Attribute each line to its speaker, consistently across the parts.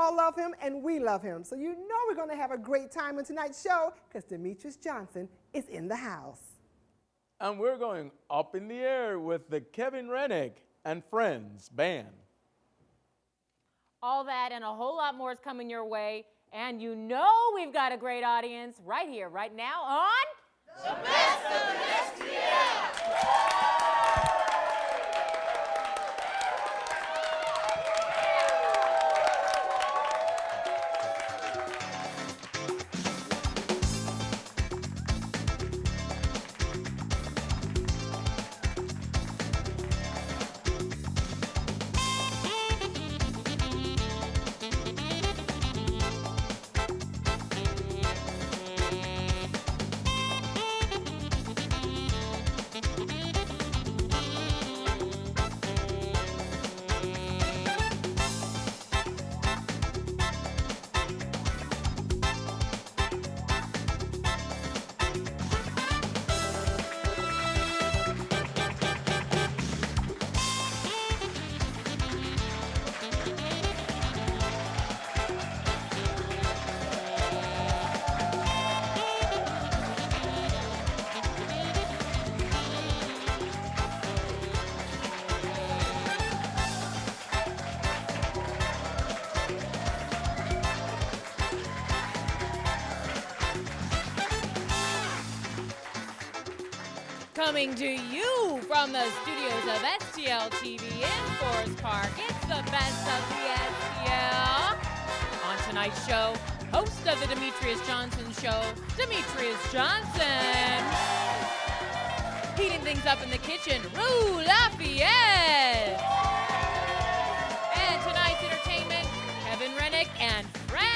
Speaker 1: all love him, and we love him. So you know we're going to have a great time in tonight's show because Demetrious Johnson is in the house.
Speaker 2: And we're going up in the air with the Kevin Renick and Friends Band.
Speaker 3: All that and a whole lot more is coming your way. And you know we've got a great audience right here, right now on The Best of the STL. Coming to you from the studios of STL TV in Forest Park, it's the Best of the STL. On tonight's show, host of the Demetrious Johnson Show, Demetrious Johnson. Heating things up in the kitchen, Rue Lafayette. And tonight's entertainment, Kevin Renick and Friends.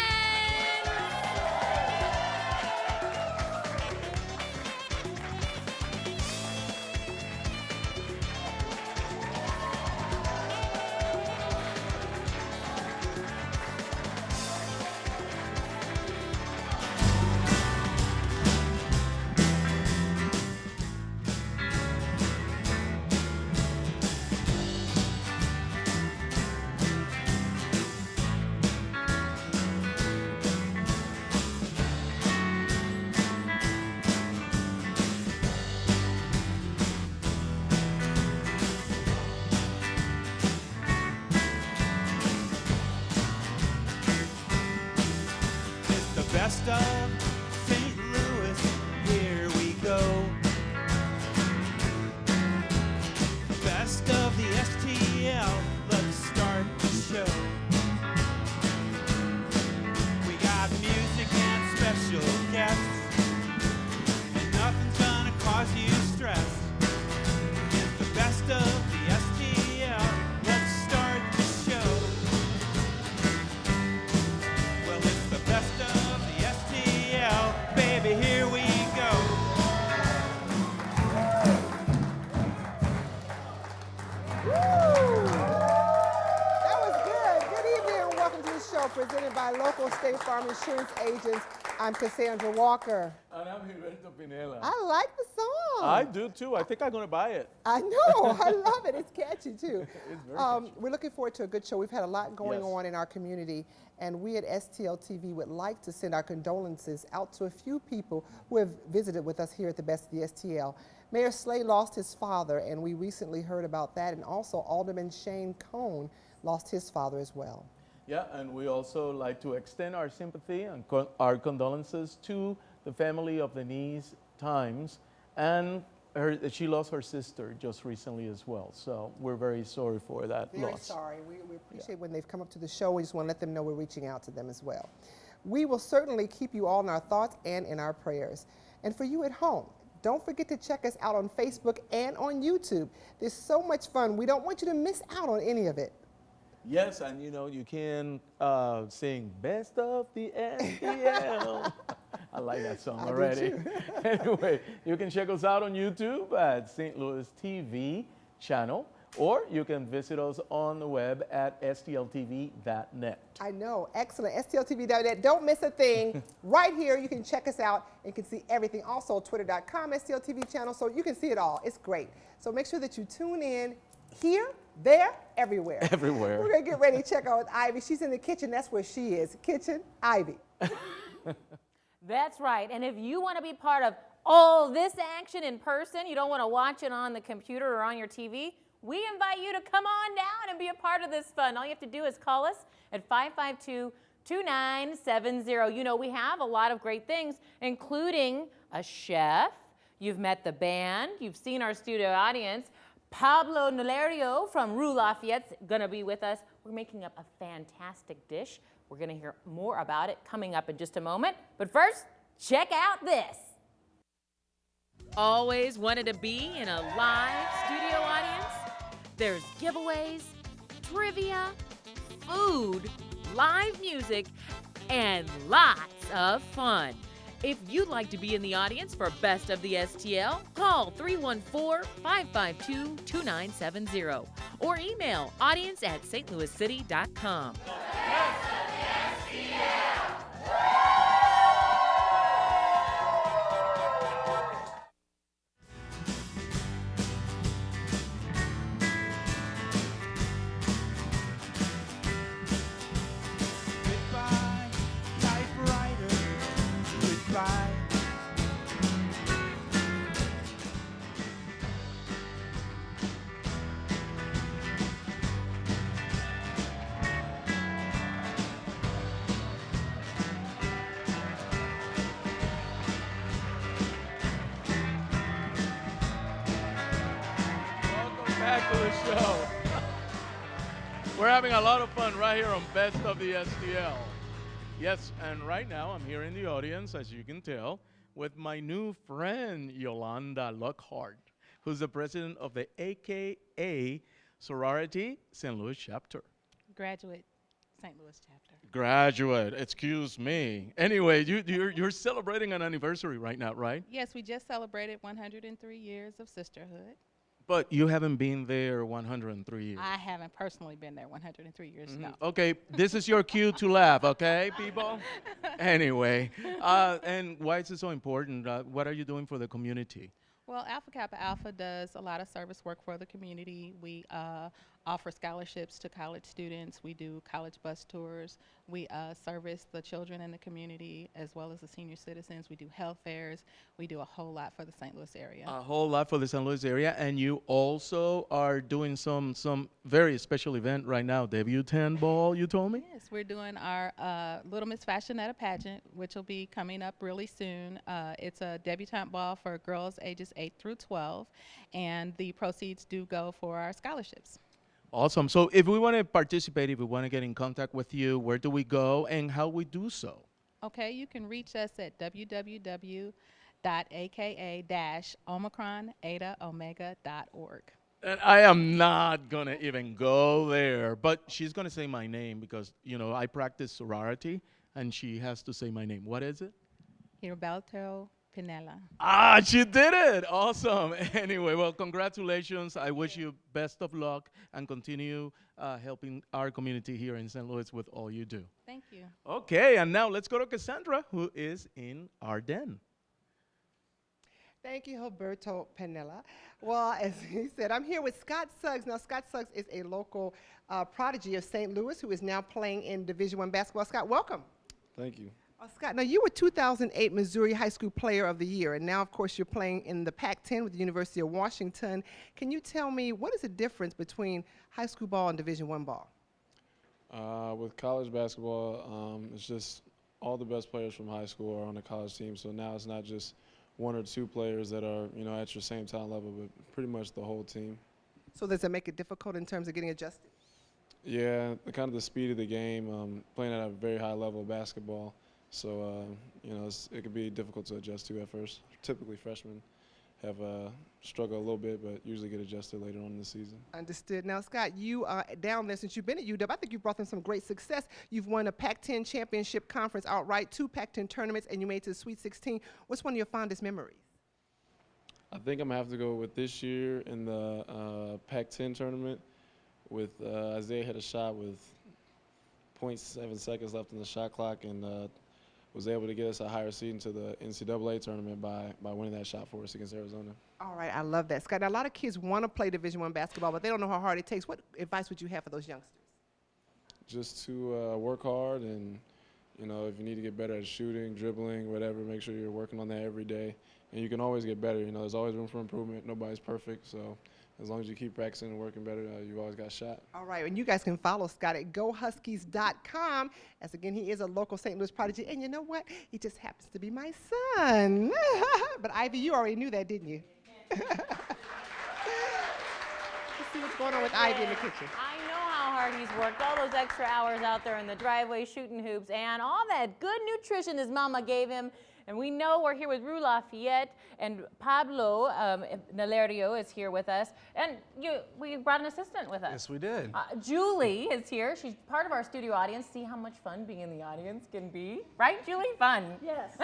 Speaker 4: Best of St. Louis, here we go. Best of the STL, let's start the show. We got music and special guests, and nothing's gonna cause you stress. It's the best of the STL, let's start the show. Well, it's the best of baby, here we go.
Speaker 1: Woo! That was good. Good evening and welcome to the show presented by local State Farm Insurance agents. I'm Cassandra Walker.
Speaker 2: And I'm Gilberto Pinela.
Speaker 1: I like the song.
Speaker 2: I do too. I think I'm going to buy it.
Speaker 1: I know. I love it. It's catchy too.
Speaker 2: It's very catchy.
Speaker 1: We're looking forward to a good show. We've had a lot going on in our community, and we at STL TV would like to send our condolences out to a few people who have visited with us here at the Best of the STL. Mayor Slay lost his father, and we recently heard about that, and also Alderman Shane Cohn lost his father as well.
Speaker 2: Yeah, and we also like to extend our sympathy and our condolences to the family of Denise Times, and she lost her sister just recently as well. So we're very sorry for that loss.
Speaker 1: Very sorry. We appreciate when they've come up to the show. We just want to let them know we're reaching out to them as well. We will certainly keep you all in our thoughts and in our prayers. And for you at home, don't forget to check us out on Facebook and on YouTube. There's so much fun. We don't want you to miss out on any of it.
Speaker 2: Yes, and you know, you can sing Best of the STL. I like that song already. Anyway, you can check us out on YouTube at St. Louis TV channel, or you can visit us on the web at stltv.net.
Speaker 1: I know, excellent. stltv.net. Don't miss a thing. Right here, you can check us out and can see everything. Also, twitter.com, STLTV channel, so you can see it all. It's great. So make sure that you tune in here, There, everywhere.
Speaker 2: Everywhere.
Speaker 1: We're going to get ready to check out with Ivy. She's in the kitchen. That's where she is. Kitchen, Ivy.
Speaker 3: That's right. And if you want to be part of all this action in person, you don't want to watch it on the computer or on your TV, we invite you to come on down and be a part of this fun. All you have to do is call us at 552-2970. You know, we have a lot of great things, including a chef. You've met the band. You've seen our studio audience. Pablo Nalerio from Rue Lafayette's going to be with us. We're making up a fantastic dish. We're going to hear more about it coming up in just a moment. But first, check out this. Always wanted to be in a live studio audience? There's giveaways, trivia, food, live music, and lots of fun. If you'd like to be in the audience for Best of the STL, call 314-552-2970 or email audience@stlouiscity.com.
Speaker 4: Goodbye, typewriter. Goodbye.
Speaker 2: Welcome back to the show. We're having a lot of fun right here on Best of the STL. Yes, and right now I'm here in the audience, as you can tell, with my new friend, Yolanda Lockhart, who's the president of the AKA Sorority St. Louis chapter.
Speaker 5: Graduate St. Louis chapter.
Speaker 2: Graduate, excuse me. Anyway, you're celebrating an anniversary right now, right?
Speaker 5: Yes, we just celebrated 103 years of sisterhood.
Speaker 2: But you haven't been there 103 years.
Speaker 5: I haven't personally been there 103 years, no.
Speaker 2: Okay, this is your cue to laugh, okay, people? Anyway, and why is it so important? What are you doing for the community?
Speaker 5: Well, Alpha Kappa Alpha does a lot of service work for the community. We offer scholarships to college students. We do college bus tours. We service the children in the community as well as the senior citizens. We do health fairs. We do a whole lot for the St. Louis area.
Speaker 2: A whole lot for the St. Louis area, and you also are doing some very special event right now, debutante ball, you told me?
Speaker 5: Yes, we're doing our Little Miss Fashionetta pageant, which will be coming up really soon. It's a debutante ball for girls ages 8 through 12, and the proceeds do go for our scholarships.
Speaker 2: Awesome. So if we want to participate, if we want to get in contact with you, where do we go and how we do so?
Speaker 5: Okay, you can reach us at www.aka-omicron-eta-omega.org.
Speaker 2: And I am not going to even go there, but she's going to say my name because, you know, I practice sorority, and she has to say my name. What is it?
Speaker 5: Gilberto Pinela.
Speaker 2: Ah, she did it. Awesome. Anyway, well, congratulations. I wish you best of luck and continue helping our community here in St. Louis with all you do.
Speaker 5: Thank you.
Speaker 2: Okay, and now let's go to Cassandra, who is in our den.
Speaker 1: Thank you, Gilberto Pinela. Well, as he said, I'm here with Scott Suggs. Now, Scott Suggs is a local prodigy of St. Louis who is now playing in Division I basketball. Scott, welcome.
Speaker 6: Thank you.
Speaker 1: Scott, now you were 2008 Missouri High School Player of the Year, and now, of course, you're playing in the Pac-10 with the University of Washington. Can you tell me what is the difference between high school ball and Division I ball?
Speaker 6: With college basketball, it's just all the best players from high school are on the college team. So now it's not just one or two players that are, you know, at your same talent level, but pretty much the whole team.
Speaker 1: So does it make it difficult in terms of getting adjusted?
Speaker 6: Yeah, kind of the speed of the game, playing at a very high level of basketball. So, you know, it could be difficult to adjust to at first. Typically, freshmen have struggled a little bit, but usually get adjusted later on in the season.
Speaker 1: Understood. Now, Scott, you are down there since you've been at UW. I think you brought them some great success. You've won a Pac-10 championship conference outright, 2 Pac-10 tournaments, and you made it to the Sweet 16. What's one of your fondest memories?
Speaker 6: I think I'm going to have to go with this year in the Pac-10 tournament with Isaiah hit a shot with 0.7 seconds left in the shot clock, and was able to get us a higher seed into the NCAA tournament by winning that shot for us against Arizona.
Speaker 1: All right, I love that. Scott, now, a lot of kids want to play Division I basketball, but they don't know how hard it takes. What advice would you have for those youngsters?
Speaker 6: Just to work hard, and if you need to get better at shooting, dribbling, whatever, make sure you're working on that every day. And you can always get better. There's always room for improvement. Nobody's perfect, so as long as you keep practicing and working better, you've always got a shot.
Speaker 1: All right, and you guys can follow Scott at GoHuskies.com. As again, he is a local St. Louis prodigy, and you know what? He just happens to be my son. But Ivy, you already knew that, didn't you? Let's see what's going on with Ivy in the kitchen.
Speaker 3: I know how hard he's worked, all those extra hours out there in the driveway shooting hoops, and all that good nutrition his mama gave him. And we know we're here with Rue Lafayette, and Pablo Nalerio is here with us. And we brought an assistant with us.
Speaker 7: Yes, we did.
Speaker 3: Julie is here. She's part of our studio audience. See how much fun being in the audience can be? Right, Julie? Fun.
Speaker 8: Yes.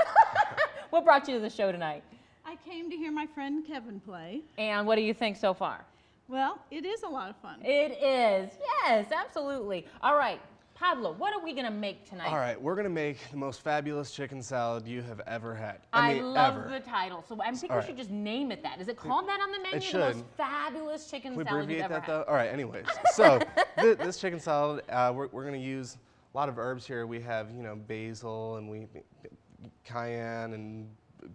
Speaker 3: What brought you to the show tonight?
Speaker 8: I came to hear my friend Kevin play.
Speaker 3: And what do you think so far?
Speaker 8: Well, it is a lot of fun.
Speaker 3: It is. Yes, absolutely. All right. Pablo, what are we going to make tonight?
Speaker 7: All right, we're going to make the most fabulous chicken salad you have ever had.
Speaker 3: I
Speaker 7: mean,
Speaker 3: love
Speaker 7: ever.
Speaker 3: the title. So I think
Speaker 7: All
Speaker 3: we
Speaker 7: right.
Speaker 3: should just name it that. Is it called that on the menu?
Speaker 7: It
Speaker 3: The
Speaker 7: should.
Speaker 3: most fabulous chicken
Speaker 7: Can we
Speaker 3: salad you've
Speaker 7: abbreviate
Speaker 3: ever
Speaker 7: that,
Speaker 3: had.
Speaker 7: though? All right, anyways. So this chicken salad, we're going to use a lot of herbs here. We have, basil and cayenne and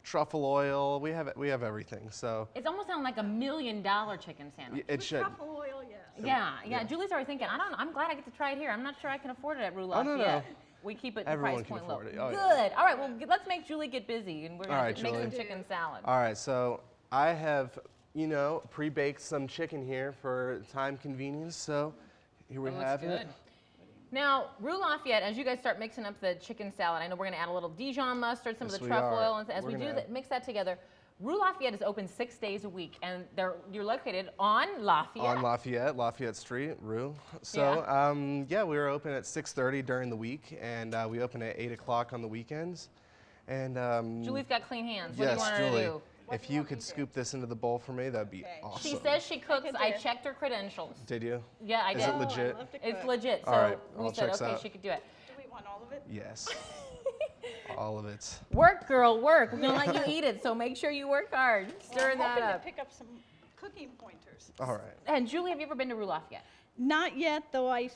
Speaker 7: truffle oil. We have everything. So
Speaker 3: It's almost sounding like $1 million chicken sandwich.
Speaker 7: it should.
Speaker 8: Truffle oil, yes.
Speaker 3: Yeah. Julie's already thinking, I'm glad I get to try it here. I'm not sure I can afford it at Rue
Speaker 7: Oh, no,
Speaker 3: Lafayette.
Speaker 7: no.
Speaker 3: We keep it
Speaker 7: Everyone
Speaker 3: price
Speaker 7: can
Speaker 3: point low.
Speaker 7: afford it. Oh,
Speaker 3: Good.
Speaker 7: yeah.
Speaker 3: All right, well, let's make Julie get busy, and we're
Speaker 7: All
Speaker 3: going
Speaker 7: right,
Speaker 3: to make some
Speaker 7: Julie.
Speaker 3: chicken salad.
Speaker 7: All right, so I have, pre-baked some chicken here for time convenience. So here we
Speaker 3: That looks
Speaker 7: have
Speaker 3: good.
Speaker 7: it.
Speaker 3: Now, Rue Lafayette, as you guys start mixing up the chicken salad, I know we're going to add a little Dijon mustard, some
Speaker 7: Yes,
Speaker 3: of the
Speaker 7: we
Speaker 3: truffle
Speaker 7: are.
Speaker 3: oil, and as
Speaker 7: We're
Speaker 3: we do
Speaker 7: gonna
Speaker 3: that, mix that together. Rue Lafayette is open 6 days a week, and you're located on Lafayette.
Speaker 7: On Lafayette Street, Rue. So, we were open at 6:30 during the week, and we open at 8 o'clock on the weekends. And
Speaker 3: Julie's got clean hands. What do you
Speaker 7: yes,
Speaker 3: want her
Speaker 7: Julie,
Speaker 3: to do?
Speaker 7: if you could scoop this into the bowl for me, that'd be awesome.
Speaker 3: She says she cooks. I checked her credentials.
Speaker 7: Did you?
Speaker 3: Yeah, I did.
Speaker 7: Is it legit?
Speaker 8: I love to
Speaker 3: It's
Speaker 8: cook.
Speaker 3: legit. So
Speaker 7: All right,
Speaker 3: we
Speaker 7: all
Speaker 3: said,
Speaker 7: checks
Speaker 3: okay,
Speaker 7: out.
Speaker 3: she could do it.
Speaker 8: Do we want all of it?
Speaker 7: Yes. All of it.
Speaker 3: Work, girl, work. We're going to let you eat it, so make sure you work hard. Stir
Speaker 8: I'm
Speaker 3: that
Speaker 8: hoping
Speaker 3: up.
Speaker 8: to pick up some cooking pointers.
Speaker 7: All right.
Speaker 3: And Julie, have you ever been to Rue Lafayette?
Speaker 8: Not yet, though I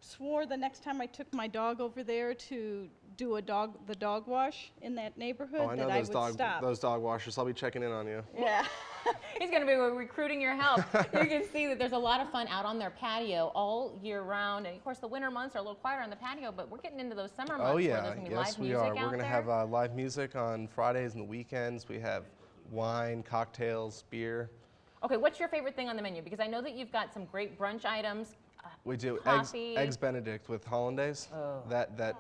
Speaker 8: swore the next time I took my dog over there to do the dog wash in that neighborhood
Speaker 7: Oh, I know
Speaker 8: that I would stop.
Speaker 7: those dog washers. I'll be checking in on you.
Speaker 8: Yeah.
Speaker 3: He's going to be recruiting your help. You can see that there's a lot of fun out on their patio all year round. And of course, the winter months are a little quieter on the patio, but we're getting into those summer months
Speaker 7: Oh
Speaker 3: where
Speaker 7: yeah,
Speaker 3: there's going to be
Speaker 7: yes
Speaker 3: live
Speaker 7: we
Speaker 3: music
Speaker 7: are.
Speaker 3: out
Speaker 7: We're going to
Speaker 3: there.
Speaker 7: have live music on Fridays and the weekends. We have wine, cocktails, beer.
Speaker 3: Okay, what's your favorite thing on the menu? Because I know that you've got some great brunch items.
Speaker 7: We do
Speaker 3: Coffee.
Speaker 7: eggs Benedict with hollandaise.
Speaker 3: Oh.
Speaker 7: That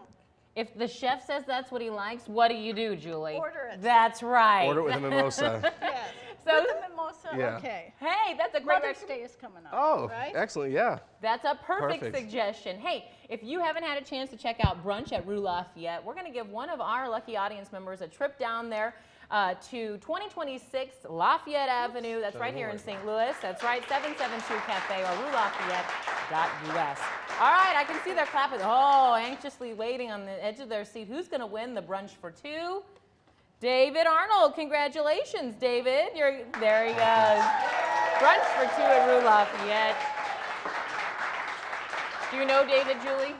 Speaker 3: If the chef says that's what he likes, what do you do, Julie?
Speaker 8: Order it.
Speaker 3: That's right.
Speaker 7: order it with a mimosa.
Speaker 8: Yes.
Speaker 3: So-
Speaker 8: With the mimosa,
Speaker 7: Yeah.
Speaker 8: okay.
Speaker 3: Hey, that's a great
Speaker 8: Mother's Day is coming up.
Speaker 7: Oh,
Speaker 8: right?
Speaker 7: excellent! Yeah.
Speaker 3: That's a perfect
Speaker 7: Perfect.
Speaker 3: suggestion. Hey, if you haven't had a chance to check out brunch at Rue Lafayette, we're going to give one of our lucky audience members a trip down there to 2026 Lafayette Avenue. That's right here in St. Louis. That's right, 772 Cafe or RueLafayette.us. All right, I can see they're clapping. Oh, anxiously waiting on the edge of their seat. Who's going to win the brunch for two? David Arnold. Congratulations, David. There he goes. Brunch for two at Rue Lafayette. Do you know David, Julie?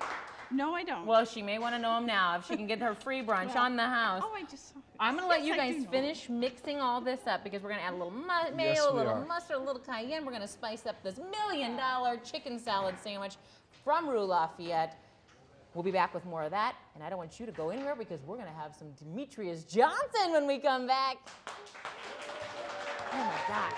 Speaker 8: No, I don't.
Speaker 3: Well, she may want to know him now if she can get her free brunch on the house.
Speaker 8: Oh, I just.
Speaker 3: I'm going to let you
Speaker 8: Yes, I
Speaker 3: guys
Speaker 8: do know.
Speaker 3: finish mixing all this up because we're going to add a little mayo,
Speaker 7: Yes,
Speaker 3: a
Speaker 7: we
Speaker 3: little
Speaker 7: are.
Speaker 3: mustard, a little cayenne. We're going to spice up this $1 million chicken salad sandwich from Rue Lafayette. We'll be back with more of that, and I don't want you to go anywhere because we're going to have some Demetrious Johnson when we come back. Oh my God.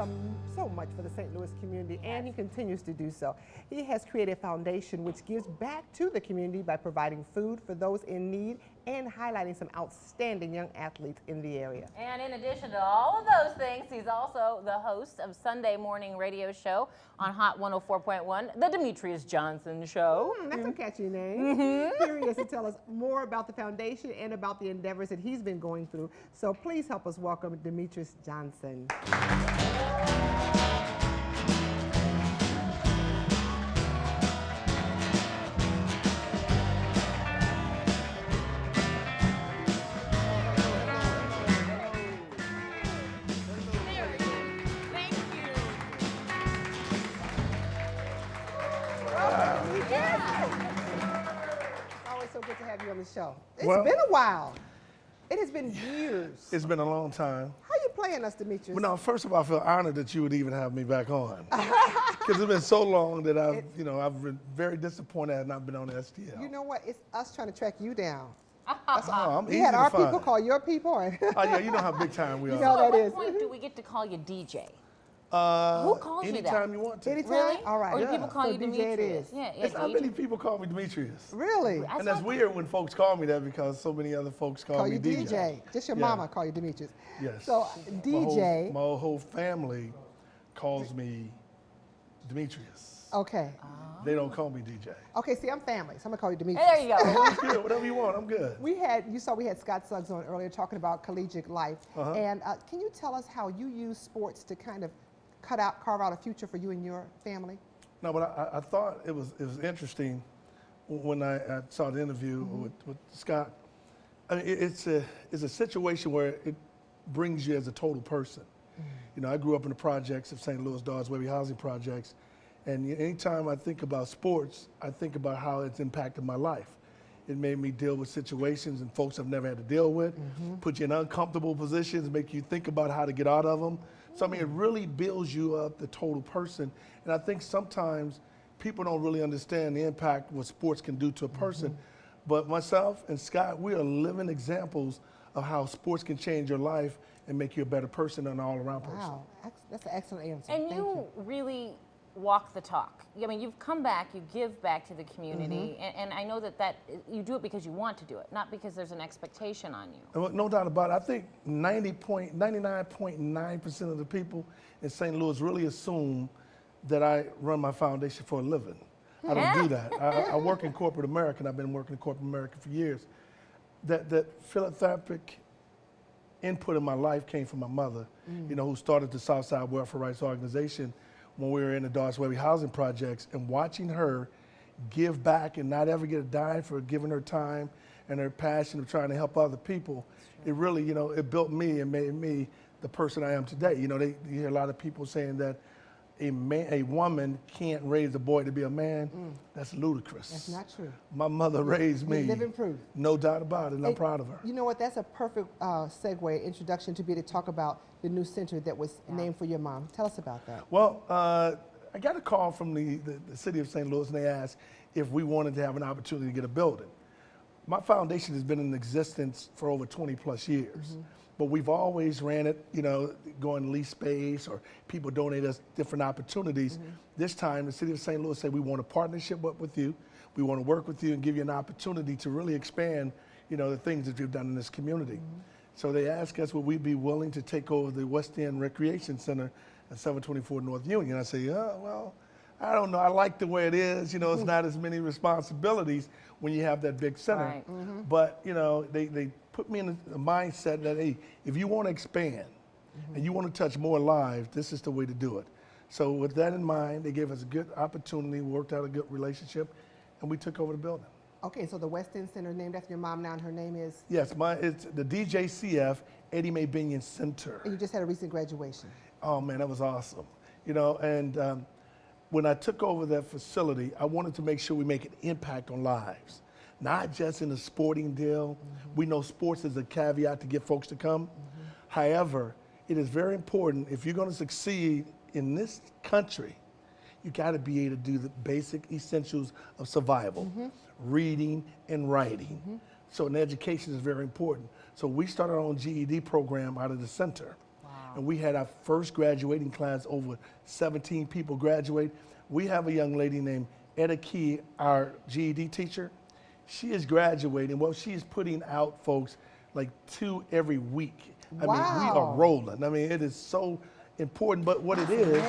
Speaker 1: done so much for the St. Louis community, and he continues to do so. He has created a foundation which gives back to the community by providing food for those in need and highlighting some outstanding young athletes in the area.
Speaker 3: And in addition to all of those things, he's also the host of Sunday morning radio show on Hot 104.1, The Demetrious Johnson Show.
Speaker 1: That's a catchy name. Here he is to tell us more about the foundation and about the endeavors that he's been going through. So please help us welcome Demetrious Johnson. Always so good to have you on the show. It's been a while. It has been years.
Speaker 9: It's been a long time.
Speaker 1: How you playing us, Demetrius?
Speaker 9: Well, no, first of all, I feel honored that you would even have me back on. Because it's been so long that I've been very disappointed I have not been on the STL.
Speaker 1: You know what? It's us trying to track you down.
Speaker 9: That's all. I'm
Speaker 1: We
Speaker 9: easy
Speaker 1: had
Speaker 9: to
Speaker 1: our
Speaker 9: find.
Speaker 1: people call your people. And
Speaker 9: Oh, yeah, you know how big time we are.
Speaker 1: You know
Speaker 3: So at
Speaker 1: that
Speaker 3: what
Speaker 1: is.
Speaker 3: point do we get to call you DJ?
Speaker 9: Who
Speaker 3: calls you that?
Speaker 9: Anytime you want to.
Speaker 1: Anytime?
Speaker 3: Really?
Speaker 1: All right.
Speaker 3: Or do
Speaker 9: Yeah.
Speaker 3: people call
Speaker 1: So
Speaker 3: you
Speaker 1: DJ it
Speaker 3: Demetrius?
Speaker 1: is.
Speaker 3: Yeah,
Speaker 9: It's not
Speaker 3: DJ.
Speaker 9: many people call me Demetrius.
Speaker 1: Really?
Speaker 9: And that's weird when folks call me that because so many other folks call
Speaker 1: Call
Speaker 9: me
Speaker 1: you DJ. Just your
Speaker 9: Yeah.
Speaker 1: mama call you Demetrius.
Speaker 9: Yes.
Speaker 1: So DJ.
Speaker 9: My whole family calls me Demetrius.
Speaker 1: Okay.
Speaker 9: They don't call me DJ.
Speaker 1: Okay. See, I'm family, so I'm gonna call you
Speaker 3: Hey,
Speaker 1: Demetrius.
Speaker 3: there you go.
Speaker 9: I'm good. Whatever you want, I'm good.
Speaker 1: We had Scott Suggs on earlier talking about collegiate life. And can you tell us how you use sports to kind of carve out a future for you and your family?
Speaker 9: No, but I thought it was interesting when I saw the interview with Scott. I mean, it's a situation where it brings you as a total person. You know, I grew up in the projects of St. Louis, Dodge, Webby housing projects, and anytime I think about sports, I think about how it's impacted my life. It made me deal with situations and folks I've never had to deal with, put you in uncomfortable positions, make you think about how to get out of them. So, I mean, it really builds you up, the total person. And I think sometimes people don't really understand the impact what sports can do to a person. But myself and Scott, we are living examples of how sports can change your life and make you a better person and an all-around person.
Speaker 1: Wow, that's an excellent answer.
Speaker 3: And
Speaker 1: Thank
Speaker 3: you really walk the talk. I mean, you've come back, you give back to the community, and I know that you do it because you want to do it, not because there's an expectation on you.
Speaker 9: Well, no doubt about it. I think 99.9% of the people in St. Louis really assume that I run my foundation for a living. I don't do that. I work in corporate America, and I've been working in corporate America for years. That philanthropic input in my life came from my mother, you know, who started the Southside Welfare Rights Organization when we were in the Dodge Webby housing projects, and watching her give back and not ever get a dime for giving her time and her passion of trying to help other people, it really, you know, it built me and made me the person I am today. You know, you hear a lot of people saying that a woman can't raise a boy to be a man. That's ludicrous.
Speaker 1: That's not true.
Speaker 9: My mother raised me.
Speaker 1: Living proof.
Speaker 9: No doubt about it, and I'm proud of her.
Speaker 1: You know what? That's a perfect segue, introduction to be able to talk about the new center that was named for your mom. Tell us about that.
Speaker 9: Well, I got a call from the city of St. Louis, and they asked if we wanted to have an opportunity to get a building. My foundation has been in existence for over 20 plus years, but we've always ran it, you know, going to lease space or people donate us different opportunities. This time, the city of St. Louis said we want a partnership with you. We want to work with you and give you an opportunity to really expand, you know, the things that you've done in this community. So they asked us, would we be willing to take over the West End Recreation Center at 724 North Union? I say, well, I don't know. I like the way it is. You know, it's not as many responsibilities when you have that big center.
Speaker 3: Right.
Speaker 9: But, you know, they put me in a mindset that, hey, if you want to expand and you want to touch more lives, this is the way to do it. So with that in mind, they gave us a good opportunity, worked out a good relationship, and we took over the building.
Speaker 1: Okay, so the West End Center named after your mom now, and her name is?
Speaker 9: Yes, it's the DJCF Eddie Mae Binion Center.
Speaker 1: And you just had a recent graduation.
Speaker 9: Oh man, that was awesome. You know, and when I took over that facility, I wanted to make sure we make an impact on lives, not just in a sporting deal. We know sports is a caveat to get folks to come. However, it is very important if you're going to succeed in this country, you got to be able to do the basic essentials of survival, reading and writing. So an education is very important. So we started our own GED program out of the center. And we had our first graduating class, over 17 people graduate. We have a young lady named Etta Key, our GED teacher. She is graduating. Well, she is putting out, folks, like 2 every week. I mean, we are rolling. I mean, it is so important. But what it is,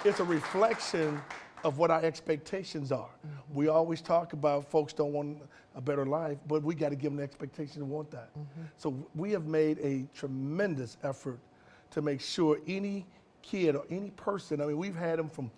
Speaker 9: it's a reflection of what our expectations are. We always talk about folks don't want a better life, but we got to give them the expectation to want that. So we have made a tremendous effort to make sure any kid or any person, I mean, we've had them from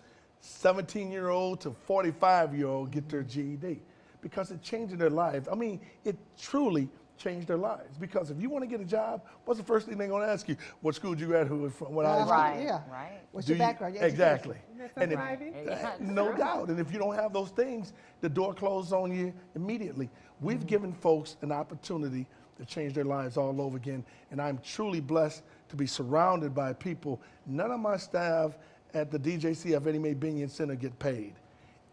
Speaker 9: 17-year-old to 45-year-old get their GED because it changed their lives. I mean, it truly changed their lives, because if you want to get a job, what's the first thing they're going to ask you? What school did you graduate from? What high school?
Speaker 3: Right.
Speaker 1: What's your background? Your
Speaker 9: Exactly.
Speaker 1: education?
Speaker 9: And no doubt. And if you don't have those things, the door closes on you immediately. We've given folks an opportunity to change their lives all over again. And I'm truly blessed to be surrounded by people. None of my staff at the DJCF Eddie Mae Binion Center get paid.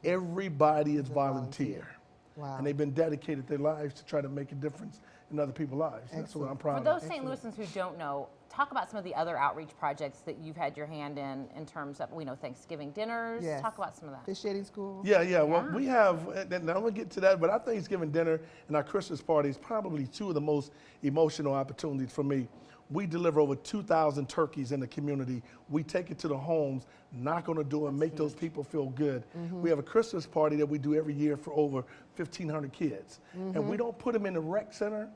Speaker 9: Everybody is volunteer.
Speaker 1: Wow.
Speaker 9: And they've been dedicated their lives to try to make a difference in other people's lives. That's what I'm proud
Speaker 3: For
Speaker 9: of.
Speaker 3: those St. Louisans who don't know, talk about some of the other outreach projects that you've had your hand in terms of, we know, Thanksgiving dinners.
Speaker 1: Yes.
Speaker 3: Talk about some of that.
Speaker 1: Officiating school.
Speaker 9: Yeah. Well, we have, and I'm going to get to that, but our Thanksgiving dinner and our Christmas party is probably 2 of the most emotional opportunities for me. We deliver over 2,000 turkeys in the community. We take it to the homes, knock on the door, and make those people feel good. We have a Christmas party that we do every year for over 1,500 kids. And we don't put them in the rec center.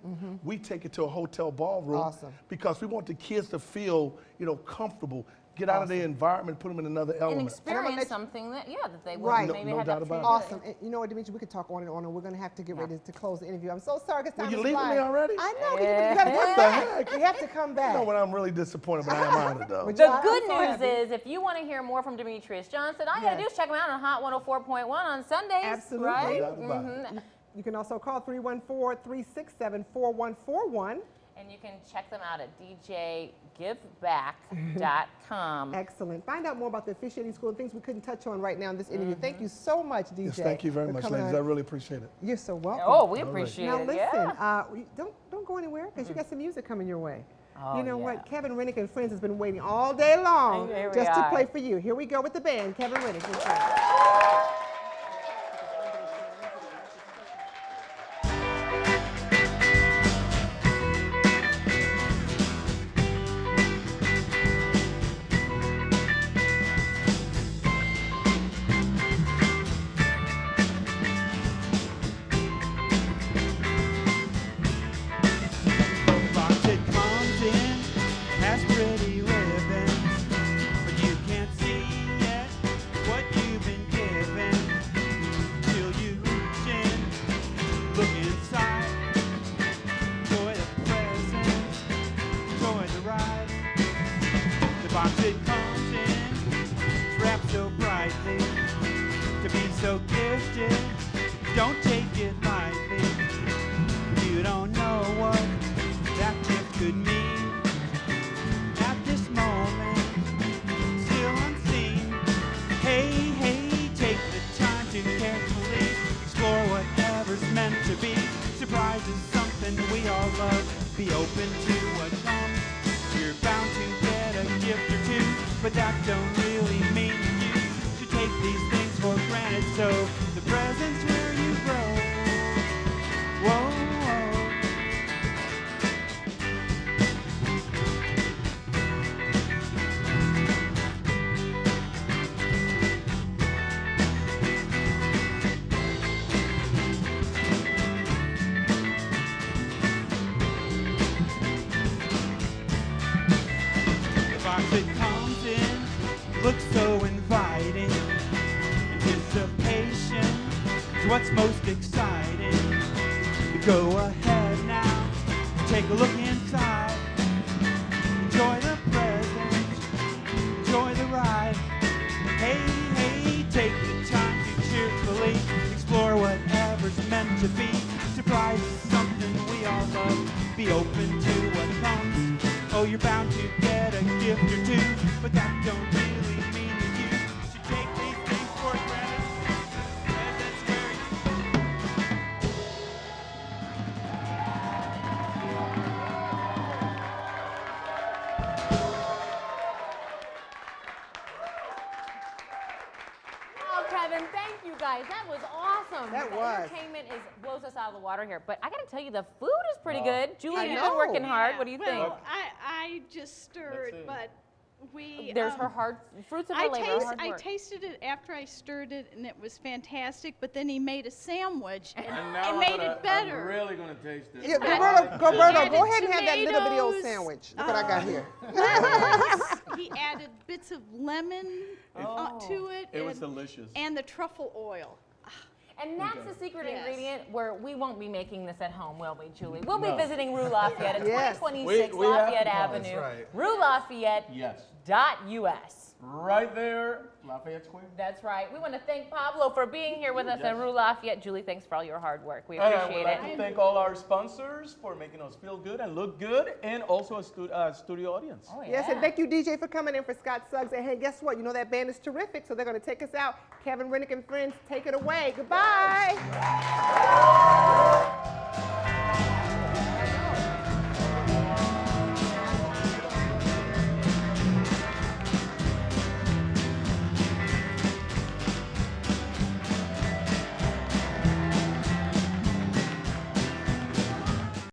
Speaker 9: We take it to a hotel ballroom because we want the kids to feel, comfortable, get out of their environment, put them in another element.
Speaker 3: And experience something that they would
Speaker 1: Right.
Speaker 3: maybe
Speaker 9: No
Speaker 3: have
Speaker 9: doubt
Speaker 3: the
Speaker 9: about it.
Speaker 1: Awesome. And you know what, Demetrius, we could talk on and we're going to have to get ready to close the interview. I'm so sorry because time
Speaker 9: Well, you
Speaker 1: is
Speaker 9: leaving
Speaker 1: flying.
Speaker 9: me already?
Speaker 1: I know. But you gotta
Speaker 9: What
Speaker 1: come
Speaker 9: the
Speaker 1: back.
Speaker 9: heck?
Speaker 1: We have to come back.
Speaker 9: You know what, I'm really disappointed, but I am honored though.
Speaker 1: But
Speaker 3: The
Speaker 1: I'm
Speaker 3: good
Speaker 1: so
Speaker 3: news
Speaker 1: happy.
Speaker 3: is, if you want to hear more from Demetrius Johnson, all you got to do is check him out on Hot 104.1 on Sundays.
Speaker 1: Absolutely.
Speaker 3: Right?
Speaker 9: No doubt about it.
Speaker 1: You can also call 314-367-4141.
Speaker 3: And you can check them out at djgiveback.com.
Speaker 1: Excellent. Find out more about the officiating school and things we couldn't touch on right now in this interview. Thank you so much, DJ.
Speaker 9: Yes, thank you very
Speaker 1: for
Speaker 9: much,
Speaker 1: coming
Speaker 9: ladies.
Speaker 1: on.
Speaker 9: I really appreciate it.
Speaker 1: You're so welcome.
Speaker 3: Oh, we appreciate
Speaker 1: Now
Speaker 3: it.
Speaker 1: listen, don't go anywhere because you got some music coming your way.
Speaker 3: Oh,
Speaker 1: you know what? Kevin Renick and Friends has been waiting all day long
Speaker 3: Here we
Speaker 1: just to
Speaker 3: are.
Speaker 1: play for you. Here we go with the band, Kevin Renick and Friends.
Speaker 4: Box it comes in, has pretty ribbons, but you can't see yet what you've been given till you reach in, look inside, enjoy the present, enjoy the ride. The box it comes in, it's wrapped so brightly, to be so gifted, don't take it lightly. You don't know what that gift could mean at this moment, still unseen. Hey, take the time to carefully explore whatever's meant to be. Surprise is something we all love. Be open to what comes. You're bound to get a gift or two, but that don't really mean you should take these things for granted. So the present's where you grow. Whoa. The box it comes in looks so inviting. Anticipation is what's most exciting. Go ahead now, take a look inside. Enjoy the present, enjoy the ride. Hey, take the time to cheerfully explore whatever's meant to be. Surprise is something we all love. Be open to what comes. Oh, you're bound to get a gift or two, but that don't really mean that you should take these things for granted. As that's where you
Speaker 1: That
Speaker 3: The
Speaker 1: was.
Speaker 3: entertainment blows us out of the water here, but I got to tell you, the food is pretty good. Julie,
Speaker 1: I
Speaker 3: you've
Speaker 1: know.
Speaker 3: been working hard. What do you think?
Speaker 8: Well, I just stirred, but we.
Speaker 3: There's her hard fruits of her labor. Her hard
Speaker 8: I
Speaker 3: work.
Speaker 8: tasted it after I stirred it, and it was fantastic. But then he made a sandwich, and
Speaker 2: now
Speaker 8: it made it better.
Speaker 2: I'm really gonna taste this.
Speaker 1: Yeah, Gilberto, go
Speaker 8: added
Speaker 1: ahead and have that little bitty old
Speaker 8: tomatoes,
Speaker 1: sandwich. Look what I got here.
Speaker 8: lemons. He added bits of lemon to it.
Speaker 2: It was
Speaker 8: and-
Speaker 2: delicious.
Speaker 8: And the truffle oil.
Speaker 3: And that's the secret
Speaker 8: Yes.
Speaker 3: ingredient where we won't be making this at home, will we, Julie? We'll be
Speaker 2: No.
Speaker 3: visiting Rue Lafayette at
Speaker 1: Yes.
Speaker 3: 2026
Speaker 2: We have
Speaker 3: Lafayette
Speaker 2: to go.
Speaker 3: Avenue,
Speaker 7: That's right.
Speaker 3: Rue Lafayette.
Speaker 2: Yes.
Speaker 3: .us.
Speaker 2: Right there, Lafayette Square.
Speaker 3: That's right. We want to thank Pablo for being here with us at
Speaker 2: Yes.
Speaker 3: Rue Lafayette. Julie, thanks for all your hard work. We
Speaker 2: And I would
Speaker 3: appreciate
Speaker 2: like to
Speaker 3: it.
Speaker 2: thank all our sponsors for making us feel good and look good, and also a studio audience.
Speaker 3: Oh,
Speaker 1: Yes, and
Speaker 3: yeah.
Speaker 1: thank you, DJ, for coming in for Scott Suggs. And hey, guess what? You know that band is terrific, so they're going to take us out. Kevin Renick and friends, take it away. Goodbye.